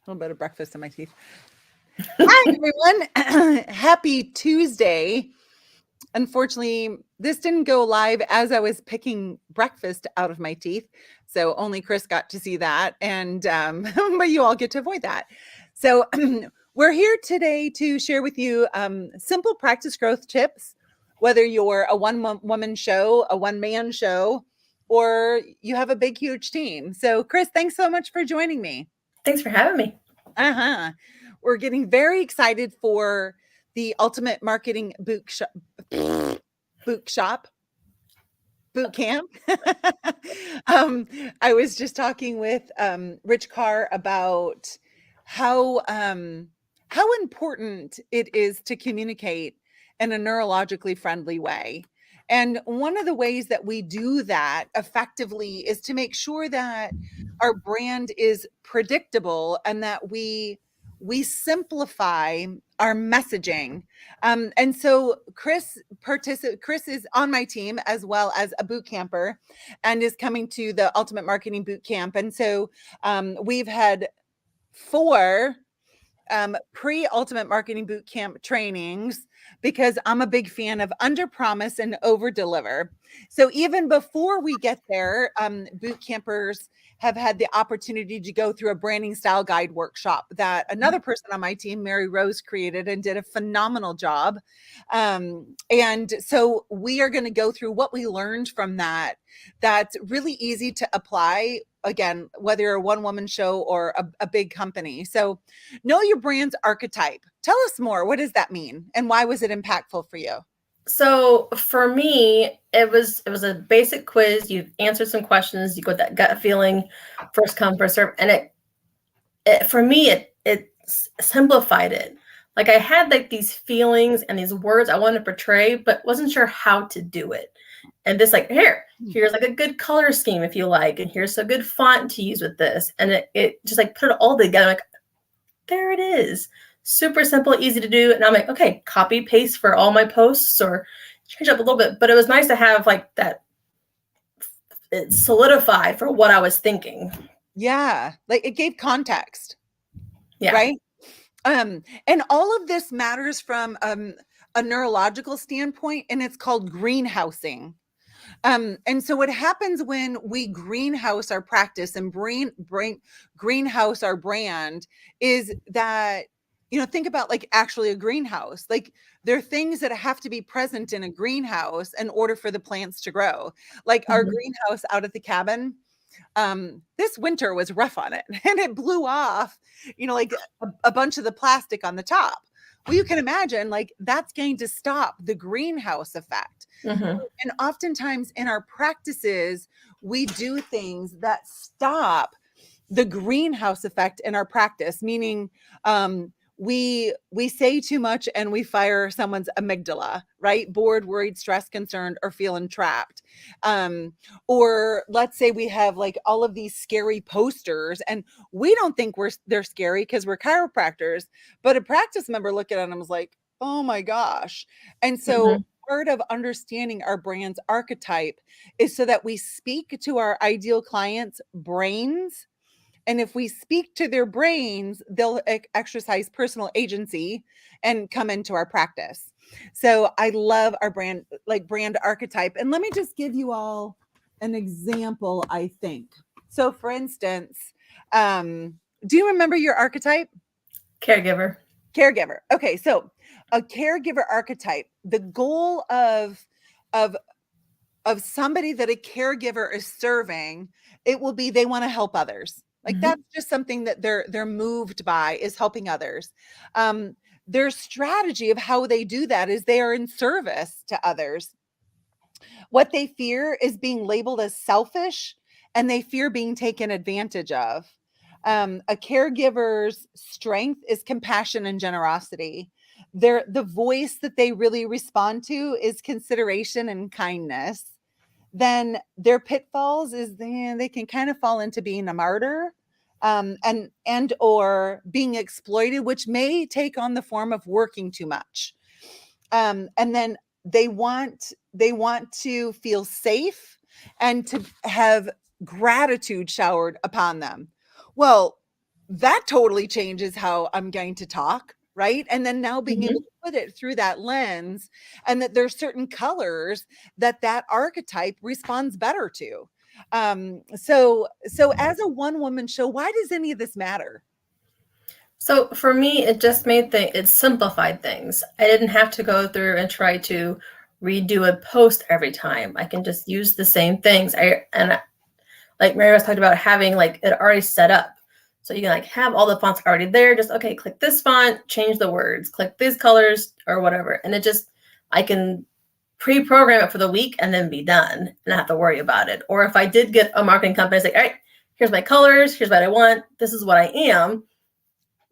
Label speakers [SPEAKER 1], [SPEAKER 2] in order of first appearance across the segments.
[SPEAKER 1] little bit of breakfast in my teeth. Hi, everyone. Happy Tuesday. Unfortunately, this didn't go live as I was picking breakfast out of my teeth. So only Kris got to see that. And, but you all get to avoid that. So we're here today to share with you simple practice growth tips, whether you're a one-woman show, a one-man show, or you have a big, huge team. So Kris, thanks so much for joining me.
[SPEAKER 2] Thanks for having me.
[SPEAKER 1] We're getting very excited for the Ultimate Marketing Boot Camp. I was just talking with Rich Carr about how important it is to communicate in a neurologically friendly way. And one of the ways that we do that effectively is to make sure that our brand is predictable and that we simplify our messaging. And so Kris is on my team as well as a boot camper and is coming to the Ultimate Marketing Boot Camp. And so we've had 4 pre-Ultimate Marketing Boot Camp trainings because I'm a big fan of under promise and over deliver. So even before we get there, boot campers have had the opportunity to go through a branding style guide workshop that another person on my team, Mary Rose, created and did a phenomenal job. And so we are going to go through what we learned from that. That's really easy to apply, again, whether you're a one-woman show or a big company. So know your brand's archetype. Tell us more. What does that mean? And why was it impactful for you?
[SPEAKER 2] So for me, it was a basic quiz. You answered some questions. You got that gut feeling, first come, first serve, and it simplified it. Like I had like these feelings and these words I wanted to portray, but wasn't sure how to do it. And this like here's like a good color scheme if you like, and here's a good font to use with this, and it just like put it all together. Like there it is. Super simple, easy to do. And I'm like, okay, copy paste for all my posts or change up a little bit. But it was nice to have like that it solidified for what I was thinking.
[SPEAKER 1] Yeah. Like it gave context.
[SPEAKER 2] Yeah.
[SPEAKER 1] Right. And all of this matters from a neurological standpoint, and it's called greenhousing. And so what happens when we greenhouse our practice and greenhouse our brand is that, think about like actually a greenhouse. Like there are things that have to be present in a greenhouse in order for the plants to grow. Like our greenhouse out at the cabin, this winter was rough on it and it blew off, like a bunch of the plastic on the top. Well, you can imagine like that's going to stop the greenhouse effect. And oftentimes in our practices, we do things that stop the greenhouse effect in our practice, meaning we say too much and we fire someone's amygdala, right? Bored, worried, stressed, concerned, or feeling trapped. Or let's say we have like all of these scary posters and we don't think they're scary because we're chiropractors, but a practice member looked at it and was like, oh my gosh. And so part of understanding our brand's archetype is so that we speak to our ideal clients' brains. And if we speak to their brains, they'll exercise personal agency and come into our practice. So I love our brand archetype. And let me just give you all an example, I think. So for instance, do you remember your archetype?
[SPEAKER 2] Caregiver.
[SPEAKER 1] Okay. So a caregiver archetype, the goal of somebody that a caregiver is serving, it will be, they want to help others. Like that's just something that they're moved by, is helping others. Their strategy of how they do that is they are in service to others. What they fear is being labeled as selfish, and they fear being taken advantage of. A caregiver's strength is compassion and generosity. The voice that they really respond to is consideration and kindness. Then their pitfalls is they can kind of fall into being a martyr, and or being exploited, which may take on the form of working too much. And then they want to feel safe and to have gratitude showered upon them. Well, that totally changes how I'm going to talk, right? And then now being able
[SPEAKER 2] Mhm.
[SPEAKER 1] to put it through that lens, and that there's certain colors that that archetype responds better to. So as a one woman show, why does any of this matter?
[SPEAKER 2] So for me, it just made it simplified things. I didn't have to go through and try to redo a post every time. I can just use the same things. Like Mary was talking about having like it already set up. So you can like have all the fonts already there. Just okay, click this font, change the words, click these colors or whatever. And it just I can pre-program it for the week and then be done and not have to worry about it. Or if I did get a marketing company, say, all right, here's my colors, here's what I want, this is what I am,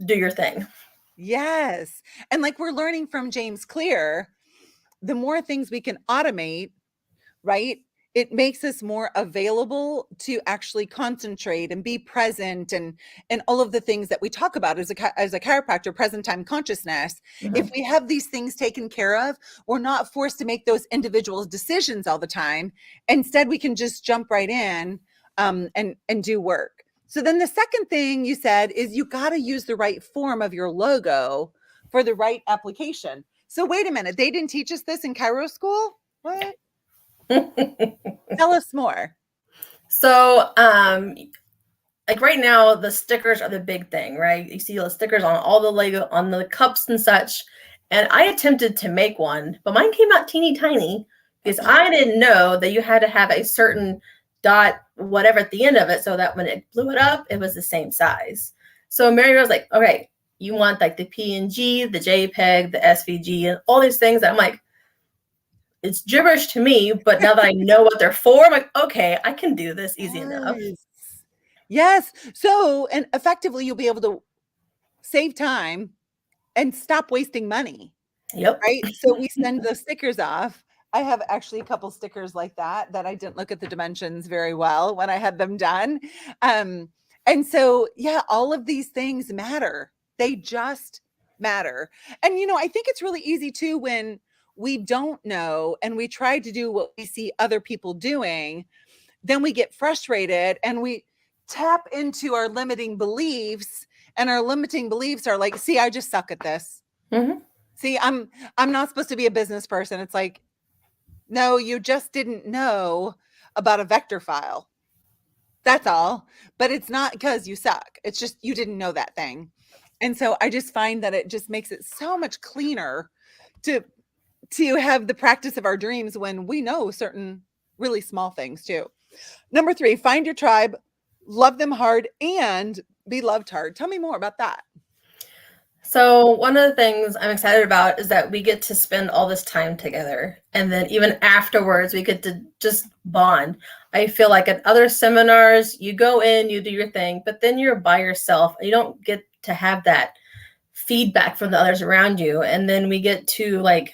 [SPEAKER 2] do your thing.
[SPEAKER 1] Yes. And like we're learning from James Clear, the more things we can automate, right? It makes us more available to actually concentrate and be present, and all of the things that we talk about as a chiropractor, present time consciousness. If
[SPEAKER 2] Mm-hmm.
[SPEAKER 1] we have these things taken care of, we're not forced to make those individual decisions all the time. Instead, we can just jump right in, and do work. So then the second thing you said is you got to use the right form of your logo for the right application. So wait a minute, they didn't teach us this in Chiro school? What? Tell us more.
[SPEAKER 2] So, like right now, the stickers are the big thing, right? You see the stickers on all the Lego, on the cups and such. And I attempted to make one, but mine came out teeny tiny because I didn't know that you had to have a certain dot, whatever at the end of it, so that when it blew it up, it was the same size. So Mary was like, okay, you want like the PNG, the JPEG, the SVG, and all these things. I'm like, it's gibberish to me, but now that I know what they're for, I'm like, okay, I can do this easy enough.
[SPEAKER 1] Yes. Yes. So, and effectively, you'll be able to save time and stop wasting money,
[SPEAKER 2] Yep.
[SPEAKER 1] right? So we send the stickers off. I have actually a couple stickers like that I didn't look at the dimensions very well when I had them done. And so, yeah, all of these things matter. They just matter. And, I think it's really easy too when we don't know and we try to do what we see other people doing, then we get frustrated and we tap into our limiting beliefs, and our limiting beliefs are like, see, I just suck at this.
[SPEAKER 2] Mm-hmm.
[SPEAKER 1] See, I'm not supposed to be a business person. It's like, no, you just didn't know about a vector file. That's all. But it's not because you suck. It's just you didn't know that thing. And so I just find that it just makes it so much cleaner to have the practice of our dreams when we know certain really small things too. Number 3, find your tribe, love them hard, and be loved hard. Tell me more about that.
[SPEAKER 2] So one of the things I'm excited about is that we get to spend all this time together. And then even afterwards, we get to just bond. I feel like at other seminars, you go in, you do your thing, but then you're by yourself. You don't get to have that feedback from the others around you. And then we get to like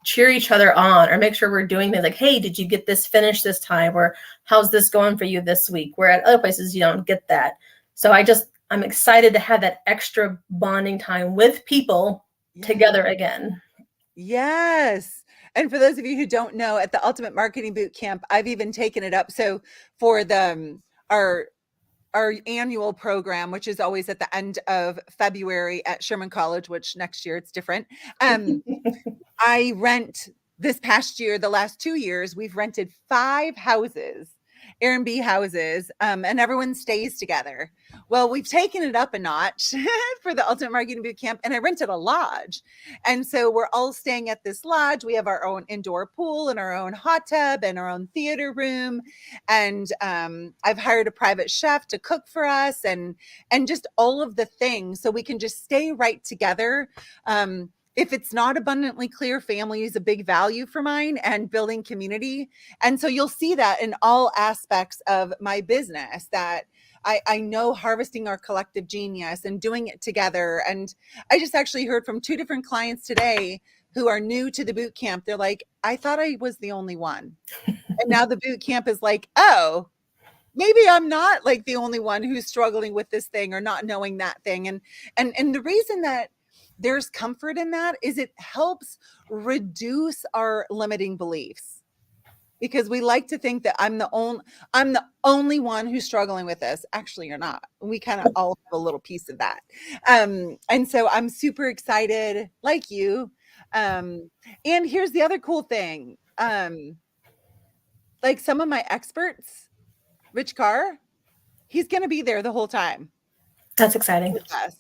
[SPEAKER 2] cheer each other on or make sure we're doing things like, hey, did you get this finished this time? Or how's this going for you this week? Where at other places, you don't get that. So I'm excited to have that extra bonding time with people together again.
[SPEAKER 1] Yes. And for those of you who don't know, at the Ultimate Marketing Boot Camp, I've even taken it up. So for our annual program, which is always at the end of February at Sherman College, which next year it's different. I rent this past year, the last 2 years, we've rented 5 houses, Airbnb houses, and everyone stays together. Well, we've taken it up a notch for the Ultimate Marketing Boot Camp, and I rented a lodge. And so we're all staying at this lodge. We have our own indoor pool and our own hot tub and our own theater room. And I've hired a private chef to cook for us, and just all of the things so we can just stay right together. If it's not abundantly clear, family is a big value for mine, and building community. And so you'll see that in all aspects of my business, that I know harvesting our collective genius and doing it together. And I just actually heard from 2 different clients today who are new to the boot camp. They're like, I thought I was the only one. And now the boot camp is like, oh, maybe I'm not like the only one who's struggling with this thing or not knowing that thing. And the reason that there's comfort in that is it helps reduce our limiting beliefs. because we like to think that I'm the only one who's struggling with this. Actually, you're not. We kind of all have a little piece of that. And so I'm super excited, like you. And here's the other cool thing. Like some of my experts, Rich Carr, he's going to be there the whole time
[SPEAKER 2] That's exciting.
[SPEAKER 1] with us.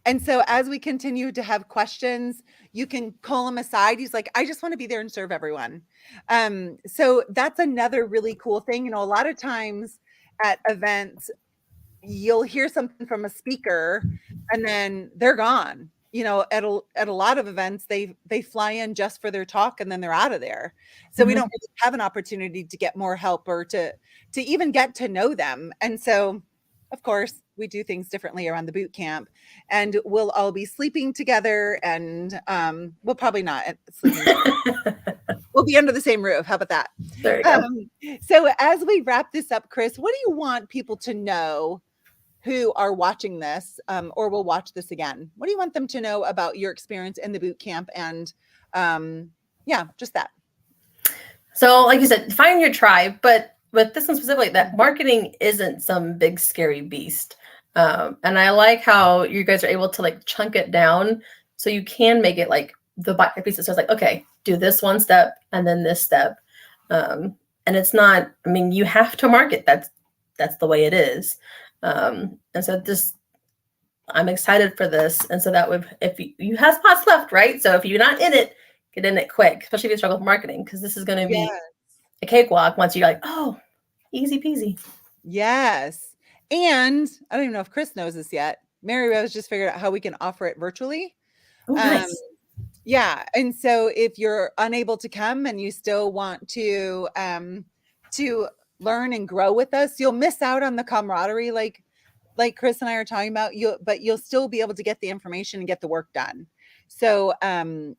[SPEAKER 1] And so as we continue to have questions, you can call him aside. He's like, I just want to be there and serve everyone. So that's another really cool thing. You know, a lot of times at events, you'll hear something from a speaker and then they're gone. You know, at a lot of events, they fly in just for their talk and then they're out of there. So we don't really have an opportunity to get more help or to even get to know them. And so, of course, we do things differently around the boot camp, and we'll all be sleeping together, and we'll probably not sleeping together. We'll be under the same roof. How about that?
[SPEAKER 2] There you go.
[SPEAKER 1] So as we wrap this up, Kris, what do you want people to know who are watching this or will watch this again? What do you want them to know about your experience in the boot camp? And yeah, just that.
[SPEAKER 2] So like you said, find your tribe, but with this one specifically, that marketing isn't some big scary beast. And I like how you guys are able to like chunk it down so you can make it like the pieces. So it's like, okay, do this one step and then this step. And it's not, I mean, you have to market. That's the way it is. And so I'm excited for this. And so that would, if you have spots left, right? So if you're not in it, get in it quick, especially if you struggle with marketing, because this is going to be a cakewalk once you're like, oh, easy peasy.
[SPEAKER 1] Yes. And I don't even know if Kris knows this yet. Mary Rose just figured out how we can offer it virtually.
[SPEAKER 2] Oh, nice.
[SPEAKER 1] Yeah. And so if you're unable to come and you still want to learn and grow with us, you'll miss out on the camaraderie like Kris and I are talking about, but you'll still be able to get the information and get the work done. So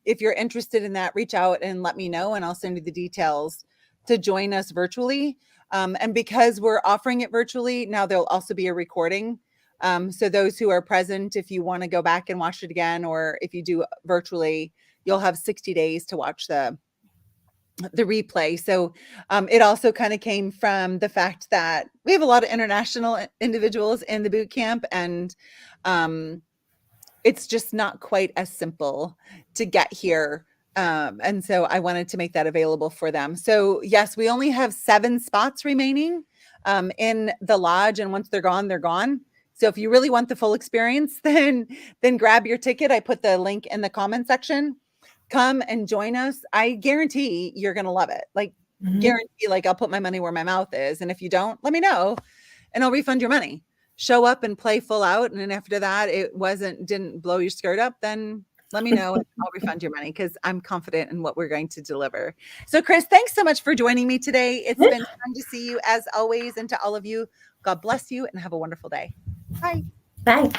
[SPEAKER 1] if you're interested in that, reach out and let me know, and I'll send you the details to join us virtually. And because we're offering it virtually, now there'll also be a recording. So those who are present, if you want to go back and watch it again, or if you do virtually, you'll have 60 days to watch the replay. So it also kind of came from the fact that we have a lot of international individuals in the boot camp, and it's just not quite as simple to get here. And so I wanted to make that available for them. So yes, we only have 7 spots remaining in the lodge, and once they're gone, they're gone. So if you really want the full experience, then grab your ticket. I put the link in the comment section. Come and join us. I guarantee you're going to love it. Like guarantee, like I'll put my money where my mouth is. And if you don't, let me know and I'll refund your money. Show up and play full out. And then after that, didn't blow your skirt up, then let me know and I'll refund your money, because I'm confident in what we're going to deliver. So Kris, thanks so much for joining me today. It's been fun to see you as always. And to all of you, God bless you and have a wonderful day. Bye.
[SPEAKER 2] Bye.